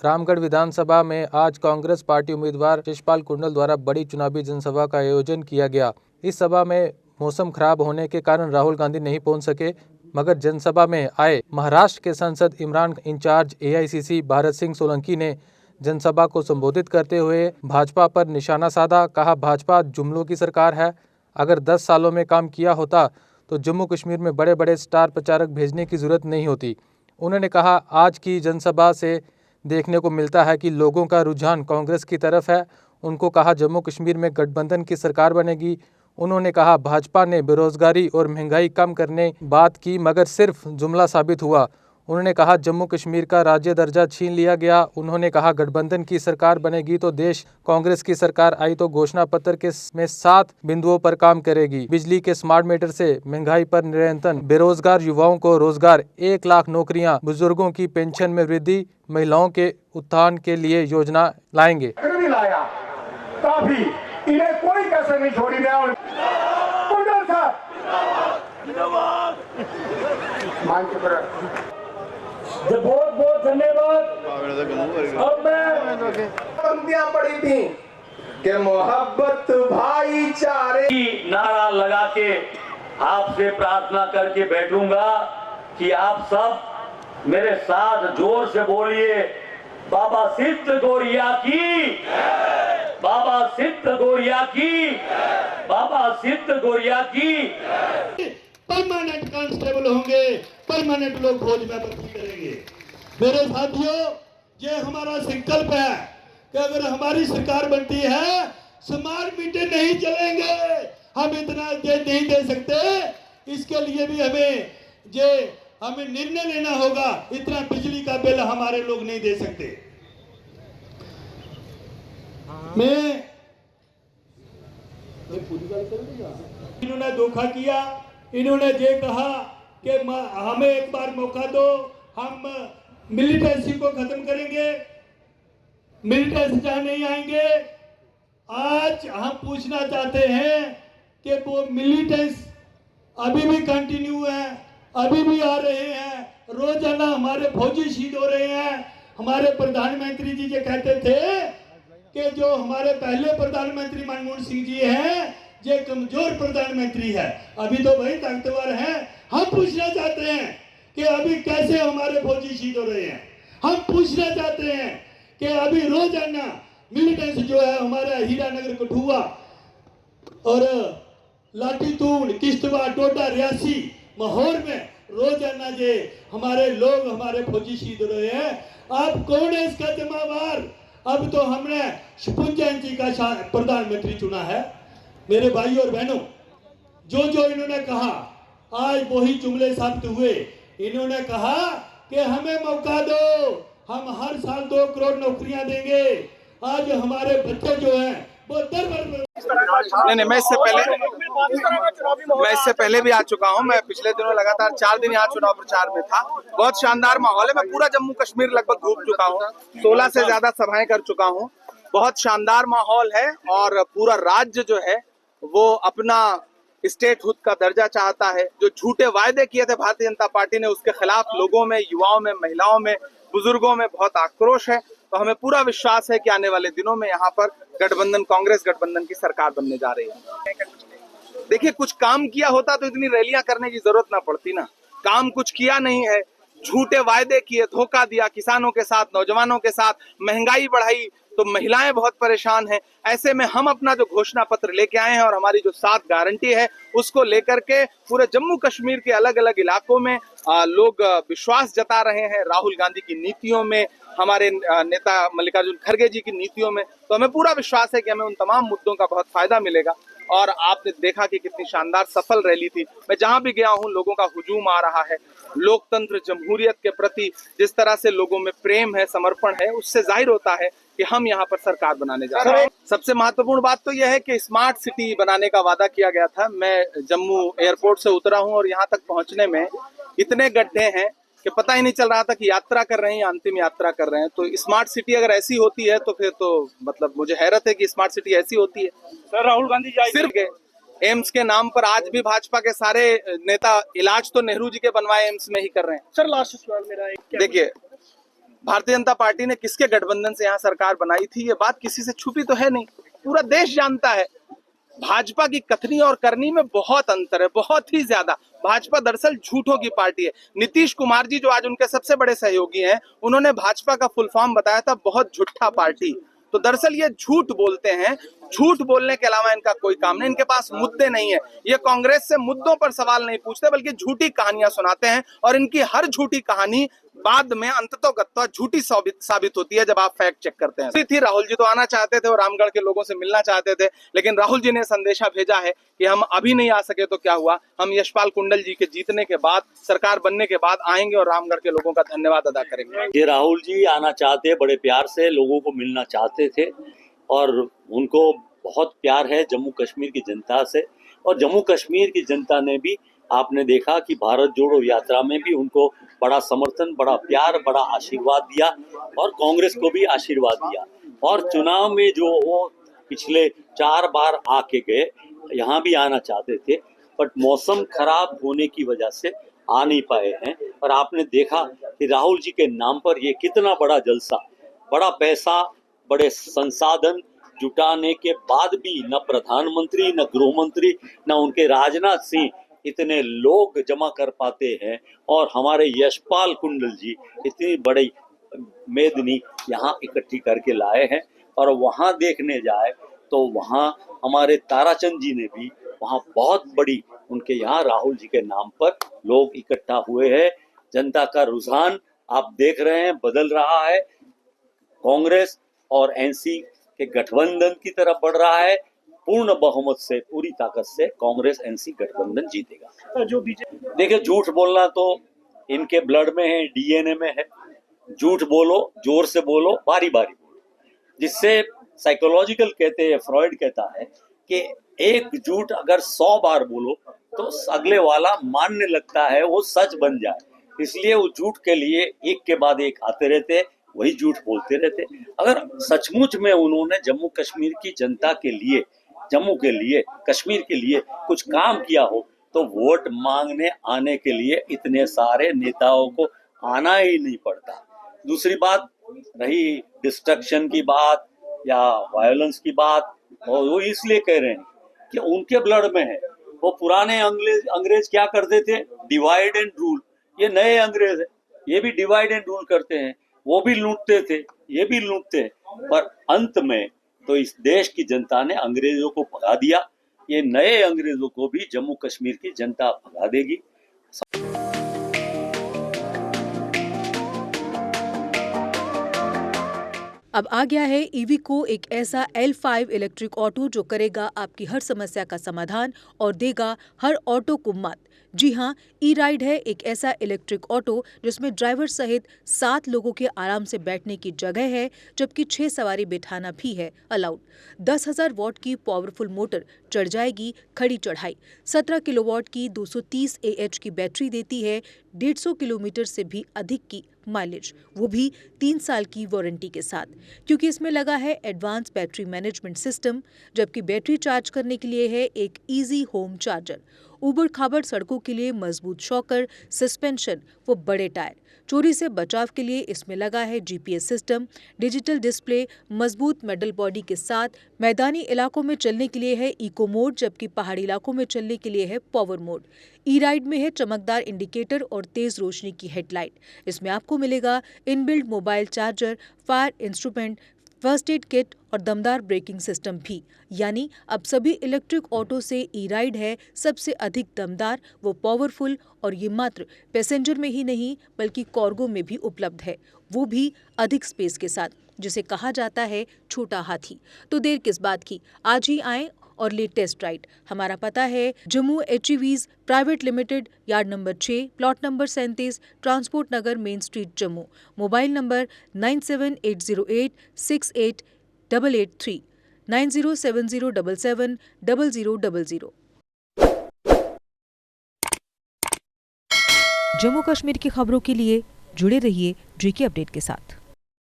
रामगढ़ विधानसभा में आज कांग्रेस पार्टी उम्मीदवार यशपाल कुंडल द्वारा बड़ी चुनावी जनसभा का आयोजन किया गया। इस सभा में मौसम खराब होने के कारण राहुल गांधी नहीं पहुंच सके, मगर जनसभा में आए महाराष्ट्र के सांसद इमरान इंचार्ज एआईसीसी भारत सिंह सोलंकी ने जनसभा को संबोधित करते हुए भाजपा पर निशाना साधा। कहा, भाजपा जुमलों की सरकार है। अगर 10 सालों में काम किया होता तो जम्मू कश्मीर में बड़े बड़े स्टार प्रचारक भेजने की जरूरत नहीं होती। उन्होंने कहा, आज की जनसभा से देखने को मिलता है कि लोगों का रुझान कांग्रेस की तरफ है। उनको कहा, जम्मू कश्मीर में गठबंधन की सरकार बनेगी। उन्होंने कहा, भाजपा ने बेरोजगारी और महंगाई कम करने बात की, मगर सिर्फ जुमला साबित हुआ। उन्होंने कहा, जम्मू कश्मीर का राज्य दर्जा छीन लिया गया। उन्होंने कहा, गठबंधन की सरकार बनेगी तो देश, कांग्रेस की सरकार आई तो घोषणा पत्र के में 7 बिंदुओं पर काम करेगी। बिजली के स्मार्ट मीटर से महंगाई पर नियंत्रण, बेरोजगार युवाओं को रोजगार, 1 लाख नौकरियां, बुजुर्गों की पेंशन में वृद्धि, महिलाओं के उत्थान के लिए योजना लाएंगे। काफी इन्हें कोई कसर नहीं छोड़ी गया। बहुत बहुत धन्यवाद। अब मैं पंक्तियां पढ़ी थी कि मोहब्बत भाईचारे की नारा लगा के आपसे प्रार्थना करके बैठूंगा कि आप सब मेरे साथ जोर से बोलिए, बाबा सिद्ध गौरिया की, बाबा सिद्ध गौरिया की, बाबा सिद्ध गौरिया की। परमानेंट कांस्टेबल होंगे, परमानेंट लोग फौज में भर्ती करेंगे। मेरे साथियों, ये हमारा संकल्प है कि अगर हमारी सरकार बनती है, स्मार्ट मीटर नहीं चलेंगे। हम इतना नहीं दे सकते, इसके लिए भी हमें निर्णय लेना होगा। इतना बिजली का बिल हमारे लोग नहीं दे सकते। इन्होंने धोखा किया। इन्होंने ये कहा कि हमें एक बार मौका दो, हम मिलिटेंसी को खत्म करेंगे, मिलिटेंसी जहां नहीं आएंगे। आज हम पूछना चाहते हैं कि वो मिलिटेंस अभी भी कंटिन्यू है, अभी भी आ रहे हैं। रोजाना हमारे फौजी शहीद हो रहे हैं। हमारे प्रधानमंत्री जी ये कहते थे कि जो हमारे पहले प्रधानमंत्री मनमोहन सिंह जी हैं, ये कमजोर प्रधानमंत्री है, अभी तो वही ताकतवर हैं। हम पूछना चाहते हैं कि अभी कैसे हमारे फौजी शहीद हो रहे हैं। हम पूछना चाहते हैं कि अभी रोजाना मिलिटेंस जो है हमारा हीरानगर, कठुआ और लाठीतूड़, किश्तवाड़, डोडा, रियासी, माहौर में रोजाना ये हमारे लोग, हमारे फौजी शहीद हो रहे हैं। अब कौन है इसका जिम्मेवार? अब तो हमने 56 इंची का प्रधानमंत्री चुना है। मेरे भाई और बहनों, जो इन्होंने कहा आज वही जुमले साबित हुए। इन्होंने कहा कि हमें मौका दो, हम हर साल 2 करोड़ नौकरियां देंगे। आज हमारे बच्चे जो हैं वो नहीं, मैं इससे पहले भी आ चुका हूं। मैं पिछले दिनों लगातार 4 दिन यहाँ चुनाव प्रचार में था। बहुत शानदार माहौल है। मैं पूरा जम्मू कश्मीर लगभग घूम चुका हूँ, 16 से ज्यादा सभाएं कर चुका हूँ। बहुत शानदार माहौल है और पूरा राज्य जो है वो अपना स्टेटहुड का दर्जा चाहता है। जो झूठे वायदे किए थे भारतीय जनता पार्टी ने, उसके खिलाफ लोगों में, युवाओं में, महिलाओं में, बुजुर्गों में बहुत आक्रोश है। तो हमें पूरा विश्वास है कि आने वाले दिनों में यहाँ पर गठबंधन, कांग्रेस गठबंधन की सरकार बनने जा रही है। देखिए, कुछ काम किया होता तो इतनी रैलियां करने की जरूरत ना पड़ती ना। काम कुछ किया नहीं है, झूठे वायदे किए, धोखा दिया किसानों के साथ, नौजवानों के साथ, महंगाई बढ़ाई तो महिलाएं बहुत परेशान हैं। ऐसे में हम अपना जो घोषणा पत्र लेके आए हैं और हमारी जो 7 गारंटी है उसको लेकर के पूरे जम्मू कश्मीर के अलग अलग इलाकों में लोग विश्वास जता रहे हैं राहुल गांधी की नीतियों में, हमारे नेता मल्लिकार्जुन खड़गे जी की नीतियों में। तो हमें पूरा विश्वास है कि हमें उन तमाम मुद्दों का बहुत फायदा मिलेगा। और आपने देखा कि कितनी शानदार सफल रैली थी। मैं जहां भी गया हूं लोगों का हुजूम आ रहा है। लोकतंत्र, जमहूरियत के प्रति जिस तरह से लोगों में प्रेम है, समर्पण है, उससे जाहिर होता है कि हम यहाँ पर सरकार बनाने जा रहे हैं। सबसे महत्वपूर्ण बात तो यह है कि स्मार्ट सिटी बनाने का वादा किया गया था। मैं जम्मू एयरपोर्ट से उतरा हूँ और यहाँ तक पहुँचने में इतने गड्ढे हैं कि पता ही नहीं चल रहा था कि यात्रा कर रहे हैं या अंतिम यात्रा कर रहे हैं। तो स्मार्ट सिटी अगर ऐसी होती है तो फिर तो मतलब मुझे हैरत है कि स्मार्ट सिटी ऐसी होती है। सर, राहुल गांधी सिर्फ एम्स के नाम पर आज भी भाजपा के सारे नेता इलाज तो नेहरू जी के बनवाए एम्स में ही कर रहे हैं। सर, लास्ट सवाल मेरा एक, देखिए, भारतीय जनता पार्टी ने किसके गठबंधन से यहाँ सरकार बनाई थी, ये बात किसी से छुपी तो है नहीं, पूरा देश जानता है। भाजपा की कथनी और करनी में बहुत अंतर है, बहुत ही ज्यादा। भाजपा दरअसल झूठों की पार्टी है। नीतीश कुमार जी जो आज उनके सबसे बड़े सहयोगी हैं, उन्होंने भाजपा का फुल फॉर्म बताया था बहुत झूठा पार्टी। तो दरअसल ये झूठ बोलते हैं, झूठ बोलने के अलावा इनका कोई काम नहीं, इनके पास मुद्दे नहीं है। ये कांग्रेस से मुद्दों पर सवाल नहीं पूछते बल्कि झूठी कहानियां सुनाते हैं, और इनकी हर झूठी कहानी बाद में अंततोगत्वा झूठी साबित होती है जब आप फैक्ट चेक करते हैं। थी राहुल जी तो आना चाहते थे और रामगढ़ के लोगों से मिलना चाहते थे, लेकिन राहुल जी ने संदेशा भेजा है कि हम अभी नहीं आ सके तो क्या हुआ, हम यशपाल कुंडल जी के जीतने के बाद, सरकार बनने के बाद आएंगे और रामगढ़ के लोगों का धन्यवाद अदा करेंगे। ये राहुल जी आना चाहते, बड़े प्यार से लोगों को मिलना चाहते थे, और उनको बहुत प्यार है जम्मू कश्मीर की जनता से, और जम्मू कश्मीर की जनता ने भी आपने देखा कि भारत जोड़ो यात्रा में भी उनको बड़ा समर्थन, बड़ा प्यार, बड़ा आशीर्वाद दिया, और कांग्रेस को भी आशीर्वाद दिया। और चुनाव में जो वो पिछले 4 बार आके गए, यहाँ भी आना चाहते थे, बट मौसम खराब होने की वजह से आ नहीं पाए हैं। और आपने देखा कि राहुल जी के नाम पर ये कितना बड़ा जलसा, बड़ा पैसा, बड़े संसाधन जुटाने के बाद भी न प्रधानमंत्री, न गृह मंत्री, न उनके राजनाथ सिंह इतने लोग जमा कर पाते हैं, और हमारे यशपाल कुंडल जी इतनी बड़ी मेदनी यहाँ इकट्ठी करके लाए हैं। और वहाँ देखने जाए तो वहाँ हमारे ताराचंद जी ने भी वहाँ बहुत बड़ी, उनके यहाँ राहुल जी के नाम पर लोग इकट्ठा हुए हैं। जनता का रुझान आप देख रहे हैं बदल रहा है, कांग्रेस और एनसी के गठबंधन की तरफ बढ़ रहा है। पूर्ण बहुमत से, पूरी ताकत से कांग्रेस एनसी गठबंधन जीतेगा। जो बीजेपी, देखिए झूठ बोलना तो इनके ब्लड में है, डीएनए में है। झूठ बोलो, जोर से बोलो, बारी बारी बोलो, जिससे साइकोलॉजिकल कहते हैं, फ्रॉइड कहता है कि एक झूठ अगर 100 बार बोलो तो अगले वाला मानने लगता है, वो सच बन जाए। इसलिए वो झूठ के लिए एक के बाद एक आते रहते, वही झूठ बोलते रहते। अगर सचमुच में उन्होंने जम्मू कश्मीर की जनता के लिए, जम्मू के लिए, कश्मीर के लिए कुछ काम किया हो, तो वोट मांगने आने के लिए इतने सारे नेताओं को आना ही नहीं पड़ता। दूसरी बात रही डिस्ट्रक्शन की बात या वायलेंस की बात, और वो इसलिए कह रहे हैं कि उनके ब्लड में है। वो पुराने अंग्रेज क्या करते थे, डिवाइड एंड रूल। ये नए अंग्रेज है, ये भी डिवाइड एंड रूल करते हैं, वो भी लूटते थे, ये भी लूटते हैं, पर अंत में तो इस देश की जनता ने अंग्रेजों को भगा दिया। ये नए अंग्रेजों को भी जम्मू कश्मीर की जनता भगा देगी। अब आ गया है ईवीको, एक ऐसा L5 इलेक्ट्रिक ऑटो जो करेगा आपकी हर समस्या का समाधान और देगा हर ऑटो को मत। जी हाँ, ई राइड है एक ऐसा इलेक्ट्रिक ऑटो जिसमें ड्राइवर सहित 7 लोगों के आराम से बैठने की जगह है, जबकि 6 सवारी बिठाना भी है अलाउड। 10,000 वॉट की पावरफुल मोटर चढ़ जाएगी खड़ी चढ़ाई। 17 किलोवाट की 230 AH की बैटरी देती है 150 किलोमीटर से भी अधिक की माइलेज, वो भी 3 साल की वारंटी के साथ, क्योंकि इसमें लगा है एडवांस बैटरी मैनेजमेंट सिस्टम। जबकि बैटरी चार्ज करने के लिए है एक इजी होम चार्जर। उबड़ खाबड़ सड़कों के लिए मजबूत शॉकर, सस्पेंशन व बड़े टायर। चोरी से बचाव के लिए इसमें लगा है GPS सिस्टम, डिजिटल डिस्प्ले, मजबूत मेटल बॉडी के साथ। मैदानी इलाकों में चलने के लिए है इको मोड, जबकि पहाड़ी इलाकों में चलने के लिए है पावर मोड। ई राइड में है चमकदार इंडिकेटर और तेज रोशनी की हेडलाइट। इसमें आपको मिलेगा inbuilt mobile charger, fire instrument, first aid kit और दमदार ब्रेकिंग सिस्टम भी। यानी अब सभी इलेक्ट्रिक ऑटो से ई राइड है सबसे अधिक दमदार व पावरफुल, और ये मात्र पैसेंजर में ही नहीं बल्कि कार्गो में भी उपलब्ध है, वो भी अधिक स्पेस के साथ, जिसे कहा जाता है छोटा हाथी। तो देर किस बात की, आज ही आएं और ले टेस्ट राइड। हमारा पता है Jammu HEVs private limited, yard number 6, plot number 37, transport Nagar, main street, Jammu. Mobile number 9780868883, 9070770000। Jammu Kashmir की खबरों के लिए जुड़े रहिए JK अपडेट के साथ।